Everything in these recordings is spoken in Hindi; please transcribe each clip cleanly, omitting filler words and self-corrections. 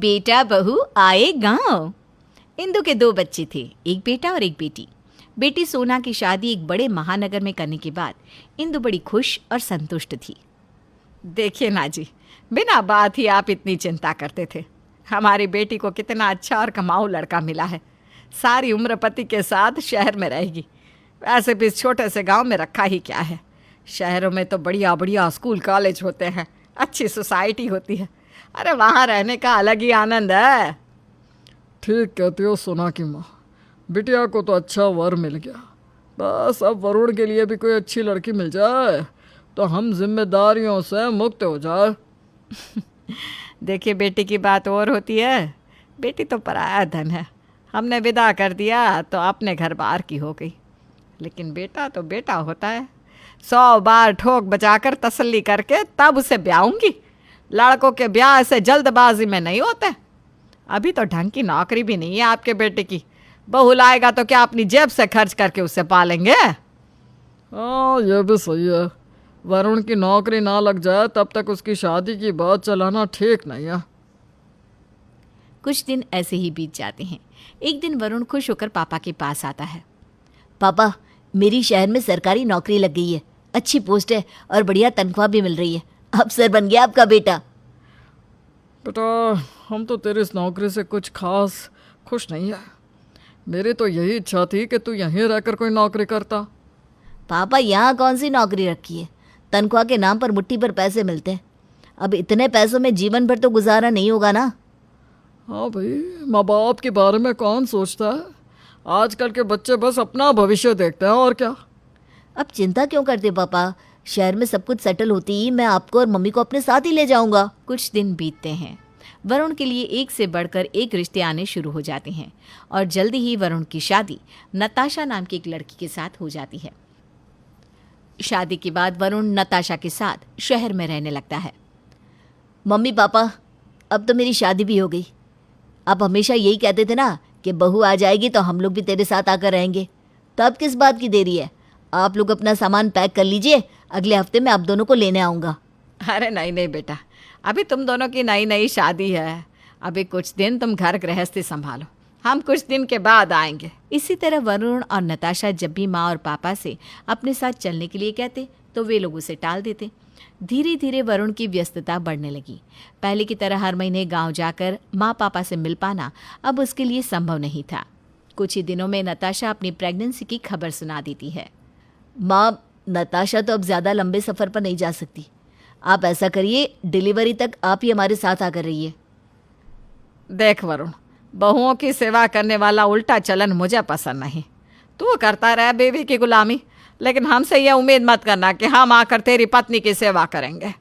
बेटा बहू आए गांव। इंदु के 2 बच्चे थे, एक बेटा और एक बेटी। बेटी सोना की शादी एक बड़े महानगर में करने के बाद इंदु बड़ी खुश और संतुष्ट थी। देखिए ना जी, बिना बात ही आप इतनी चिंता करते थे। हमारी बेटी को कितना अच्छा और कमाऊ लड़का मिला है। सारी उम्र पति के साथ शहर में रहेगी। वैसे भी इस छोटे से गांव में रखा ही क्या है। शहरों में तो बढ़िया बढ़िया स्कूल कॉलेज होते हैं, अच्छी सोसाइटी होती है। अरे वहाँ रहने का अलग ही आनंद है। ठीक कहती हो सोना की माँ। बिटिया को तो अच्छा वर मिल गया। बस अब वरुण के लिए भी कोई अच्छी लड़की मिल जाए तो हम जिम्मेदारियों से मुक्त हो जाए। देखिए, बेटी की बात और होती है। बेटी तो पराया धन है। हमने विदा कर दिया तो अपने घर बार की हो गई। लेकिन बेटा तो बेटा होता है। 100 बार ठोक बजाकर तसल्ली करके तब उसे ब्याहूंगी। लड़कों के ब्याह से जल्दबाजी में नहीं होते। अभी तो ढंग की नौकरी भी नहीं है आपके बेटे की। बहू लाएगा तो क्या अपनी जेब से खर्च करके उसे पालेंगे? हाँ, ये भी सही है। वरुण की नौकरी ना लग जाए तब तक उसकी शादी की बात चलाना ठीक नहीं है। कुछ दिन ऐसे ही बीत जाते हैं। एक दिन वरुण खुश होकर पापा के पास आता है। पापा, मेरी शहर में सरकारी नौकरी लग गई है, अच्छी पोस्ट है और बढ़िया तनख्वाह भी मिल रही है। अफसर बन गया आपका बेटा। बेटा, हम तो तेरी इस नौकरी से कुछ खास खुश नहीं है। मेरी तो यही इच्छा थी कि तू यहीं रहकर कोई नौकरी करता। पापा, यहाँ कौन सी नौकरी रखी है? तनख्वाह के नाम पर मुट्ठी पर पैसे मिलते हैं। अब इतने पैसों में जीवन भर तो गुजारा नहीं होगा ना। हाँ भाई, माँ बाप के बारे में कौन सोचता है। आजकल के बच्चे बस अपना भविष्य देखते हैं और क्या। अब चिंता क्यों करते पापा? शहर में सब कुछ सेटल होती ही मैं आपको और मम्मी को अपने साथ ही ले जाऊंगा। कुछ दिन बीतते हैं। वरुण के लिए एक से बढ़कर एक रिश्ते आने शुरू हो जाते हैं और जल्दी ही वरुण की शादी नताशा नाम की एक लड़की के साथ हो जाती है। शादी के बाद वरुण नताशा के साथ शहर में रहने लगता है। मम्मी पापा, अब तो मेरी शादी भी हो गई। आप हमेशा यही कहते थे ना कि बहू आ जाएगी तो हम लोग भी तेरे साथ आकर रहेंगे। तो अब किस बात की देरी है? आप लोग अपना सामान पैक कर लीजिए, अगले हफ्ते मैं आप दोनों को लेने आऊँगा। अरे नहीं नहीं बेटा, अभी तुम दोनों की नई नई शादी है। अभी कुछ दिन तुम घर गृहस्थी संभालो, हम कुछ दिन के बाद आएंगे। इसी तरह वरुण और नताशा जब भी माँ और पापा से अपने साथ चलने के लिए कहते तो वे लोग उसे टाल देते। धीरे धीरे वरुण की व्यस्तता बढ़ने लगी। पहले की तरह हर महीने गांव जाकर माँ पापा से मिल पाना अब उसके लिए संभव नहीं था। कुछ ही दिनों में नताशा अपनी प्रेगनेंसी की खबर सुना देती है। माँ, नताशा तो अब ज़्यादा लंबे सफ़र पर नहीं जा सकती। आप ऐसा करिए, डिलीवरी तक आप ही हमारे साथ आकर रहिए। देख वरुण, बहुओं की सेवा करने वाला उल्टा चलन मुझे पसंद नहीं। तू करता रह बेबी की गुलामी, लेकिन हमसे यह उम्मीद मत करना कि हम आकर तेरी पत्नी की सेवा करेंगे।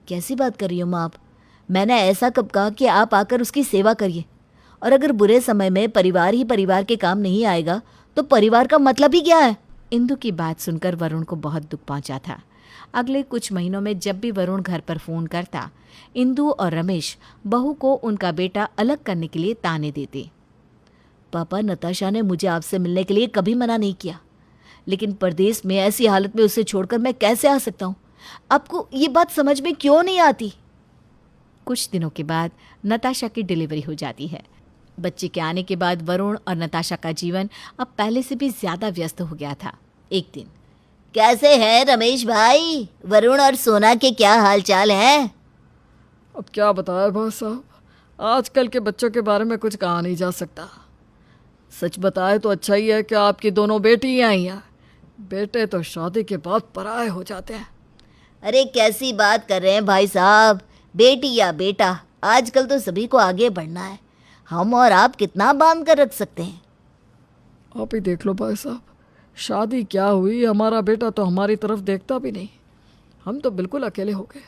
कैसी बात कर रही हो माँ आप? मैंने ऐसा कब कहा कि आप आकर उसकी सेवा करिए? और अगर बुरे समय में परिवार ही परिवार के काम नहीं आएगा तो परिवार का मतलब ही क्या है? इंदु की बात सुनकर वरुण को बहुत दुख पहुंचा था। अगले कुछ महीनों में जब भी वरुण घर पर फ़ोन करता, इंदु और रमेश बहू को उनका बेटा अलग करने के लिए ताने देते। पापा, नताशा ने मुझे आपसे मिलने के लिए कभी मना नहीं किया, लेकिन परदेश में ऐसी हालत में उसे छोड़कर मैं कैसे आ सकता हूँ? आपको ये बात समझ में क्यों नहीं आती? कुछ दिनों के बाद नताशा की डिलीवरी हो जाती है। बच्चे के आने के बाद वरुण और नताशा का जीवन अब पहले से भी ज़्यादा व्यस्त हो गया था। एक दिन, कैसे हैं रमेश भाई? वरुण और सोना के क्या हालचाल हैं? अब क्या बताया भाई साहब, आजकल के बच्चों के बारे में कुछ कहा नहीं जा सकता। सच बताए तो अच्छा ही है कि आपकी दोनों बेटी ही आई हैं। बेटे तो शादी के बाद पराए हो जाते हैं। अरे कैसी बात कर रहे हैं भाई साहब? बेटी या बेटा, आजकल तो सभी को आगे बढ़ना है। हम और आप कितना बांध कर रख सकते हैं? आप ही देख लो भाई साहब, शादी क्या हुई, हमारा बेटा तो हमारी तरफ देखता भी नहीं। हम तो बिल्कुल अकेले हो गए।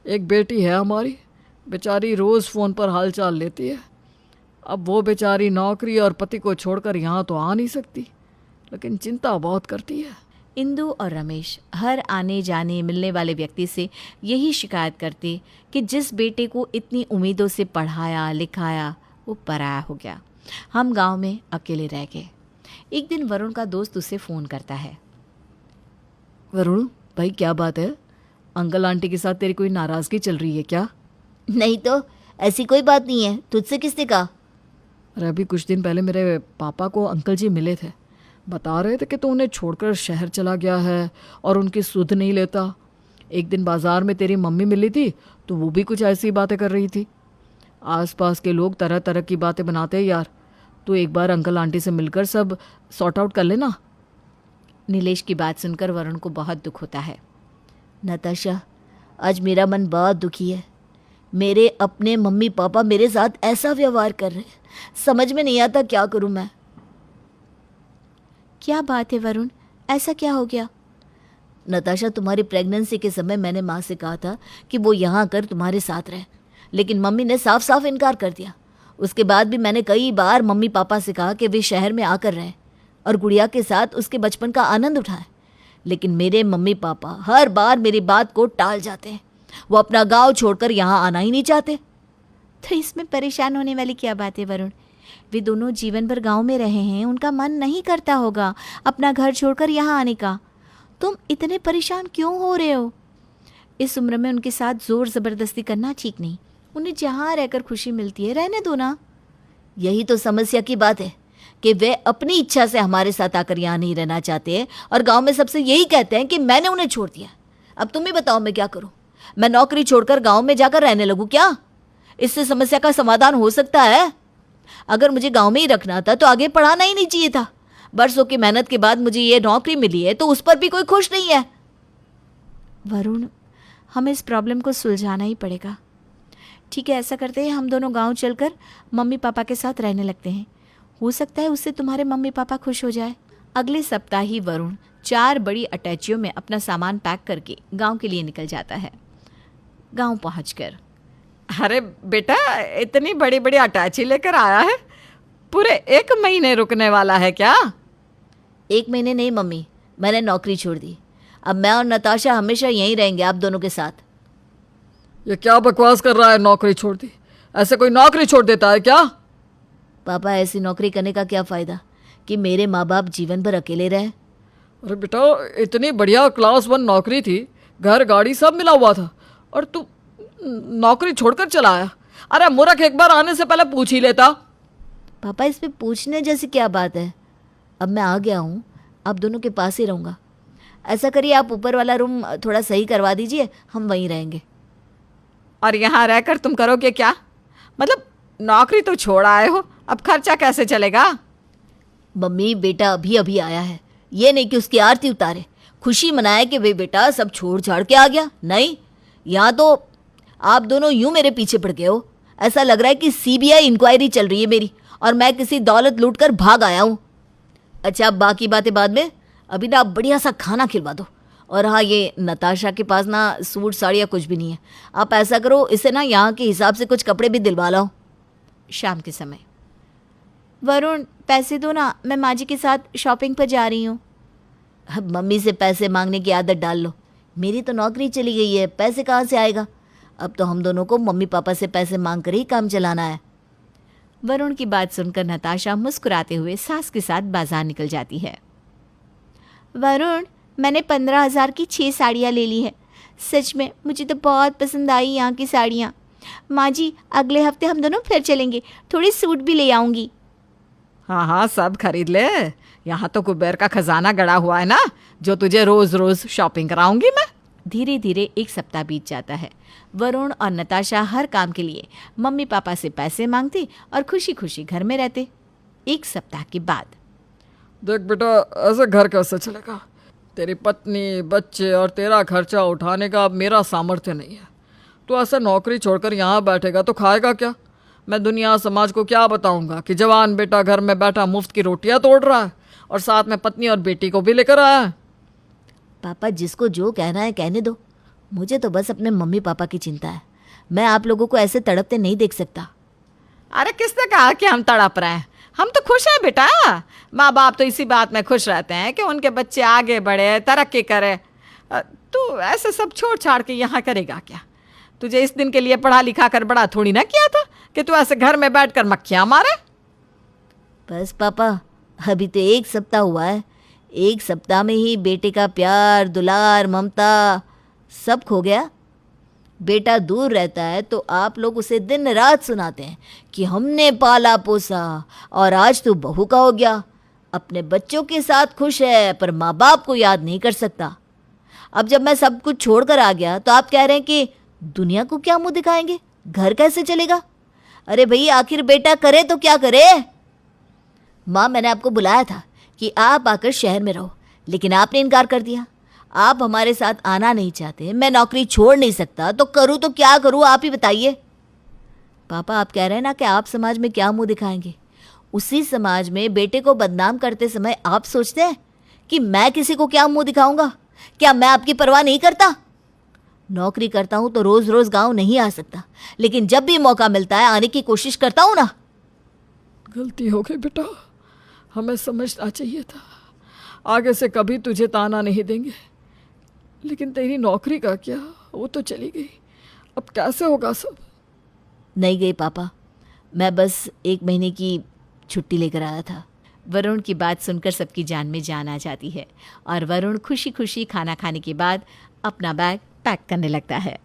एक बेटी है हमारी, बेचारी रोज़ फ़ोन पर हालचाल लेती है। अब वो बेचारी नौकरी और पति को छोड़कर यहाँ तो आ नहीं सकती, लेकिन चिंता बहुत करती है। इंदु और रमेश हर आने जाने मिलने वाले व्यक्ति से यही शिकायत करते कि जिस बेटे को इतनी उम्मीदों से पढ़ाया लिखाया वो पराया हो गया। हम गांव में अकेले रह गए। एक दिन वरुण का दोस्त उसे फ़ोन करता है। वरुण भाई, क्या बात है? अंकल आंटी के साथ तेरी कोई नाराज़गी चल रही है क्या? नहीं तो, ऐसी कोई बात नहीं है, तुझसे किसने कहा? अरे अभी कुछ दिन पहले मेरे पापा को अंकल जी मिले थे, बता रहे थे कि तू उन्हें छोड़कर शहर चला गया है और उनकी सुध नहीं लेता। एक दिन बाजार में तेरी मम्मी मिली थी तो वो भी कुछ ऐसी बातें कर रही थी। आसपास के लोग तरह तरह की बातें बनाते हैं यार। तू एक बार अंकल आंटी से मिलकर सब सॉर्ट आउट कर लेना। नीलेश की बात सुनकर वरुण को बहुत दुख होता है। नताशा, आज मेरा मन बहुत दुखी है। मेरे अपने मम्मी पापा मेरे साथ ऐसा व्यवहार कर रहे हैं, समझ में नहीं आता क्या करूं मैं। क्या बात है वरुण, ऐसा क्या हो गया? नताशा, तुम्हारी प्रेगनेंसी के समय मैंने माँ से कहा था कि वो यहाँ आकर तुम्हारे साथ रहे, लेकिन मम्मी ने साफ साफ इनकार कर दिया। उसके बाद भी मैंने कई बार मम्मी पापा से कहा कि वे शहर में आकर रहें और गुड़िया के साथ उसके बचपन का आनंद उठाएं, लेकिन मेरे मम्मी पापा हर बार मेरी बात को टाल जाते हैं। वो अपना गांव छोड़कर यहाँ आना ही नहीं चाहते। तो इसमें परेशान होने वाली क्या बात है वरुण? वे दोनों जीवन भर गांव में रहे हैं, उनका मन नहीं करता होगा अपना घर छोड़कर यहाँ आने का। तुम इतने परेशान क्यों हो रहे हो? इस उम्र में उनके साथ जोर ज़बरदस्ती करना ठीक नहीं। उन्हें जहाँ रहकर खुशी मिलती है रहने दो ना। यही तो समस्या की बात है कि वे अपनी इच्छा से हमारे साथ आकर यहाँ नहीं रहना चाहते और गांव में सबसे यही कहते हैं कि मैंने उन्हें छोड़ दिया। अब तुम ही बताओ मैं क्या करूं? मैं नौकरी छोड़कर गांव में जाकर रहने लगूं क्या? इससे समस्या का समाधान हो सकता है? अगर मुझे गांव में ही रखना था तो आगे पढ़ाना ही नहीं चाहिए था। बरसों की मेहनत के बाद मुझे ये नौकरी मिली है तो उस पर भी कोई खुश नहीं है। वरुण, हमें इस प्रॉब्लम को सुलझाना ही पड़ेगा। ठीक है, ऐसा करते हैं, हम दोनों गांव चलकर मम्मी पापा के साथ रहने लगते हैं। हो सकता है उससे तुम्हारे मम्मी पापा खुश हो जाए। अगले सप्ताह ही वरुण 4 बड़ी अटैचियों में अपना सामान पैक करके गांव के लिए निकल जाता है। गांव पहुंचकर, अरे बेटा, इतनी बड़ी बड़ी अटैची लेकर आया है? पूरे 1 महीने रुकने वाला है क्या? 1 महीने नहीं मम्मी, मैंने नौकरी छोड़ दी। अब मैं और नताशा हमेशा यहीं रहेंगे आप दोनों के साथ। ये क्या बकवास कर रहा है? नौकरी छोड़ दी? ऐसे कोई नौकरी छोड़ देता है क्या? पापा, ऐसी नौकरी करने का क्या फ़ायदा कि मेरे माँ बाप जीवन भर अकेले रहे। अरे बेटा, इतनी बढ़िया क्लास 1 नौकरी थी, घर गाड़ी सब मिला हुआ था, और तू नौकरी छोड़कर चला आया। अरे मूर्ख, एक बार आने से पहले पूछ ही लेता। पापा, इसमें पूछने जैसी क्या बात है? अब मैं आ गया हूँ, आप दोनों के पास ही रहूँगा। ऐसा करिए, आप ऊपर वाला रूम थोड़ा सही करवा दीजिए, हम वहीं रहेंगे। और यहाँ रहकर तुम करोगे क्या? मतलब नौकरी तो छोड़ आए हो, अब खर्चा कैसे चलेगा? मम्मी, बेटा अभी अभी आया है, ये नहीं कि उसकी आरती उतारे, खुशी मनाए कि वे बेटा सब छोड़ छाड़ के आ गया। नहीं, यहाँ तो आप दोनों यूं मेरे पीछे पड़ गए हो। ऐसा लग रहा है कि सीबीआई इंक्वायरी चल रही है मेरी और मैं किसी दौलत लूट कर भाग आया हूँ। अच्छा, अब बाकी बातें बाद में, अभी ना आप बढ़िया सा खाना खिलवा दो। और हाँ, ये नताशा के पास ना सूट साड़ी या कुछ भी नहीं है। आप ऐसा करो, इसे ना यहाँ के हिसाब से कुछ कपड़े भी दिलवा लाओ। शाम के समय, वरुण पैसे दो ना, मैं माँ जी के साथ शॉपिंग पर जा रही हूँ। अब मम्मी से पैसे मांगने की आदत डाल लो। मेरी तो नौकरी चली गई है, पैसे कहाँ से आएगा? अब तो हम दोनों को मम्मी पापा से पैसे मांग कर ही काम चलाना है। वरुण की बात सुनकर नताशा मुस्कुराते हुए सास के साथ बाजार निकल जाती है। वरुण, मैंने 15,000 की 6 साड़ियाँ ले ली हैं। सच में मुझे तो बहुत पसंद आई यहाँ की साड़ियाँ। माँ जी, अगले हफ्ते हम दोनों फिर चलेंगे, थोड़ी सूट भी ले आऊँगी। हाँ हाँ, सब खरीद ले। यहाँ तो कुबेर का खजाना गड़ा हुआ है ना, जो तुझे रोज रोज शॉपिंग कराऊंगी मैं। धीरे धीरे 1 सप्ताह बीत जाता है। वरुण और नताशा हर काम के लिए मम्मी पापा से पैसे मांगते और खुशी खुशी घर में रहते। 1 सप्ताह के बाद, देख बेटा, ऐसे घर कैसे चलेगा? तेरी पत्नी, बच्चे और तेरा खर्चा उठाने का अब मेरा सामर्थ्य नहीं है। तो ऐसे नौकरी छोड़कर यहाँ बैठेगा तो खाएगा क्या? मैं दुनिया समाज को क्या बताऊंगा कि जवान बेटा घर में बैठा मुफ्त की रोटियां तोड़ रहा है और साथ में पत्नी और बेटी को भी लेकर आया है। पापा, जिसको जो कहना है कहने दो। मुझे तो बस अपने मम्मी पापा की चिंता है। मैं आप लोगों को ऐसे तड़पते नहीं देख सकता। अरे किसने कहा कि हम तड़प रहे हैं? हम तो खुश हैं बेटा। माँ बाप तो इसी बात में खुश रहते हैं कि उनके बच्चे आगे बढ़े, तरक्की करे। तू ऐसे सब छोड़ छाड़ के यहाँ करेगा क्या? तुझे इस दिन के लिए पढ़ा लिखा कर बड़ा थोड़ी ना किया था कि तू ऐसे घर में बैठकर मक्खियाँ मारे। बस पापा, अभी तो 1 सप्ताह हुआ है। 1 सप्ताह में ही बेटे का प्यार, दुलार, ममता सब खो गया। बेटा दूर रहता है तो आप लोग उसे दिन रात सुनाते हैं कि हमने पाला पोसा और आज तू बहू का हो गया, अपने बच्चों के साथ खुश है पर माँ बाप को याद नहीं कर सकता। अब जब मैं सब कुछ छोड़कर आ गया तो आप कह रहे हैं कि दुनिया को क्या मुंह दिखाएंगे, घर कैसे चलेगा। अरे भैया आखिर बेटा करे तो क्या करे। माँ मैंने आपको बुलाया था कि आप आकर शहर में रहो, लेकिन आपने इनकार कर दिया। आप हमारे साथ आना नहीं चाहते, मैं नौकरी छोड़ नहीं सकता, तो करूँ तो क्या करूँ आप ही बताइए। पापा आप कह रहे हैं ना कि आप समाज में क्या मुंह दिखाएंगे, उसी समाज में बेटे को बदनाम करते समय आप सोचते हैं कि मैं किसी को क्या मुंह दिखाऊंगा। क्या मैं आपकी परवाह नहीं करता? नौकरी करता हूं तो रोज रोज गांव नहीं आ सकता, लेकिन जब भी मौका मिलता है आने की कोशिश करता हूं ना। गलती हो गई बेटा, हमें समझना चाहिए था। आगे से कभी तुझे ताना नहीं देंगे। लेकिन तेरी नौकरी का क्या, वो तो चली गई, अब कैसे होगा सब? नहीं गई पापा, मैं बस 1 महीने की छुट्टी लेकर आया था। वरुण की बात सुनकर सबकी जान में जान आ जाती है और वरुण खुशी खुशी खाना खाने के बाद अपना बैग पैक करने लगता है।